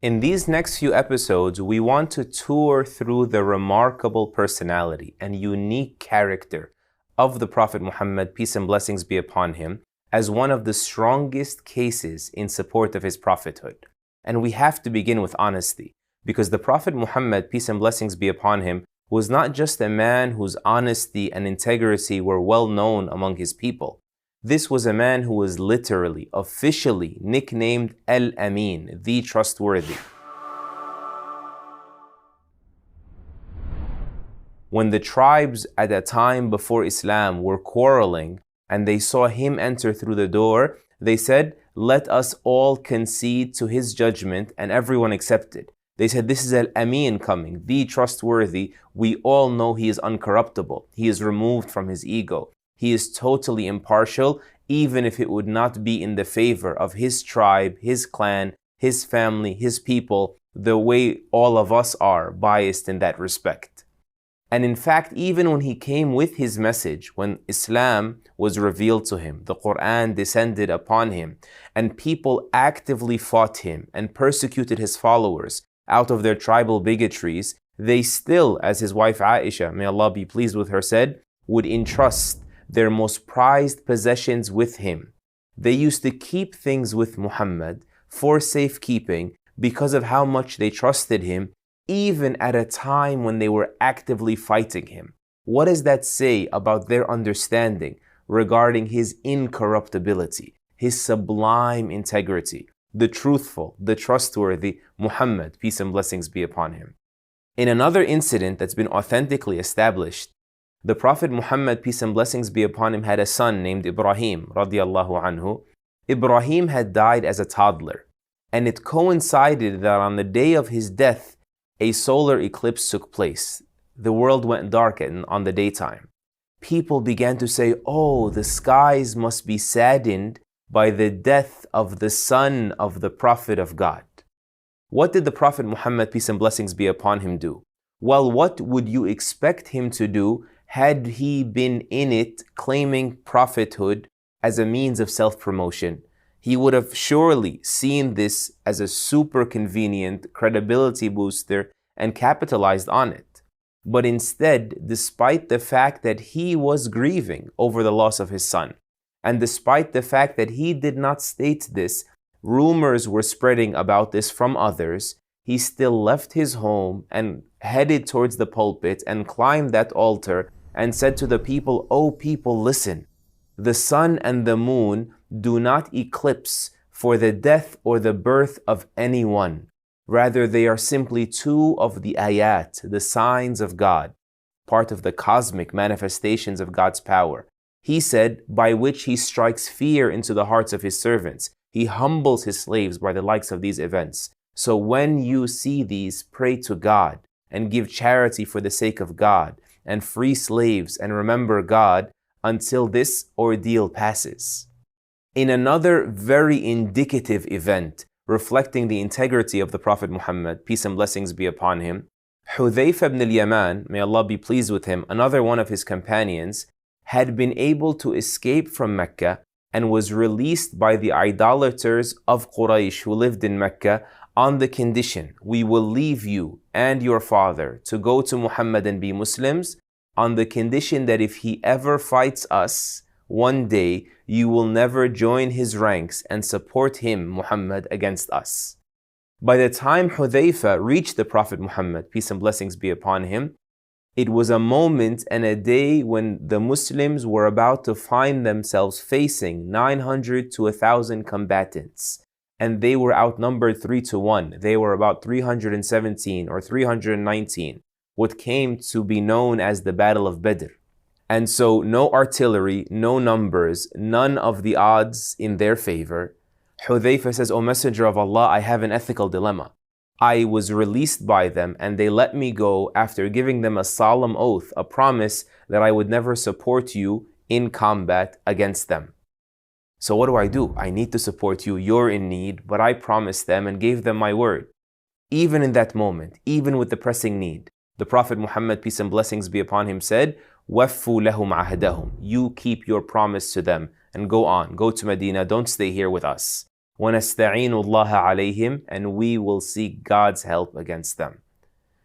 In these next few episodes, we want to tour through the remarkable personality and unique character of the Prophet Muhammad, peace and blessings be upon him, as one of the strongest cases in support of his prophethood. And we have to begin with honesty, because the Prophet Muhammad, peace and blessings be upon him, was not just a man whose honesty and integrity were well known among his people. This was a man who was literally, officially nicknamed Al-Amin, the trustworthy. When the tribes at a time before Islam were quarreling and they saw him enter through the door, they said, "Let us all concede to his judgment," and everyone accepted. They said, "This is Al-Amin coming, the trustworthy. We all know he is uncorruptible. He is removed from his ego. He is totally impartial, even if it would not be in the favor of his tribe, his clan, his family, his people, the way all of us are biased in that respect." And in fact, even when he came with his message, when Islam was revealed to him, the Quran descended upon him, and people actively fought him and persecuted his followers out of their tribal bigotries, they still, as his wife Aisha, may Allah be pleased with her, said, would entrust their most prized possessions with him. They used to keep things with Muhammad for safekeeping because of how much they trusted him, even at a time when they were actively fighting him. What does that say about their understanding regarding his incorruptibility, his sublime integrity, the truthful, the trustworthy Muhammad, peace and blessings be upon him? In another incident that's been authentically established, the Prophet Muhammad, peace and blessings be upon him, had a son named Ibrahim, radiallahu anhu. Ibrahim had died as a toddler, and it coincided that on the day of his death, a solar eclipse took place. The world went dark on the daytime. People began to say, "Oh, the skies must be saddened by the death of the son of the Prophet of God." What did the Prophet Muhammad, peace and blessings be upon him, do? Well, what would you expect him to do had he been in it claiming prophethood as a means of self-promotion? He would have surely seen this as a super convenient credibility booster and capitalized on it. But instead, despite the fact that he was grieving over the loss of his son, and despite the fact that he did not state this, rumors were spreading about this from others, he still left his home and headed towards the pulpit and climbed that altar and said to the people, "Oh people, listen. The sun and the moon do not eclipse for the death or the birth of anyone. Rather, they are simply two of the ayat, the signs of God, part of the cosmic manifestations of God's power." He said, by which he strikes fear into the hearts of his servants. He humbles his slaves by the likes of these events. So when you see these, pray to God and give charity for the sake of God and free slaves and remember God until this ordeal passes. In another very indicative event reflecting the integrity of the Prophet Muhammad, peace and blessings be upon him, Hudhayfa ibn al-Yaman, may Allah be pleased with him, another one of his companions, had been able to escape from Mecca and was released by the idolaters of Quraysh who lived in Mecca on the condition, "We will leave you and your father to go to Muhammad and be Muslims, on the condition that if he ever fights us, one day you will never join his ranks and support him, Muhammad, against us." By the time Hudhayfa reached the Prophet Muhammad, peace and blessings be upon him, it was a moment and a day when the Muslims were about to find themselves facing 900 to 1,000 combatants. And they were outnumbered 3-1. They were about 317 or 319, what came to be known as the Battle of Badr. And so no artillery, no numbers, none of the odds in their favor. Hudhayfa says, "O Messenger of Allah, I have an ethical dilemma. I was released by them and they let me go after giving them a solemn oath, a promise that I would never support you in combat against them. So what do? I need to support you, you're in need, but I promised them and gave them my word." Even in that moment, even with the pressing need, the Prophet Muhammad, peace and blessings be upon him, said, "Waffu lahum ahdahum." You keep your promise to them and go on, go to Medina, don't stay here with us. وَنَسْتَعِينُ اللَّهَ عَلَيْهِمْ, and we will seek God's help against them.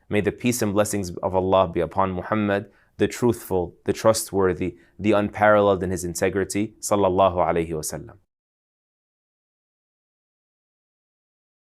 May the peace and blessings of Allah be upon Muhammad, the truthful, the trustworthy, the unparalleled in his integrity, sallallahu alayhi wa sallam.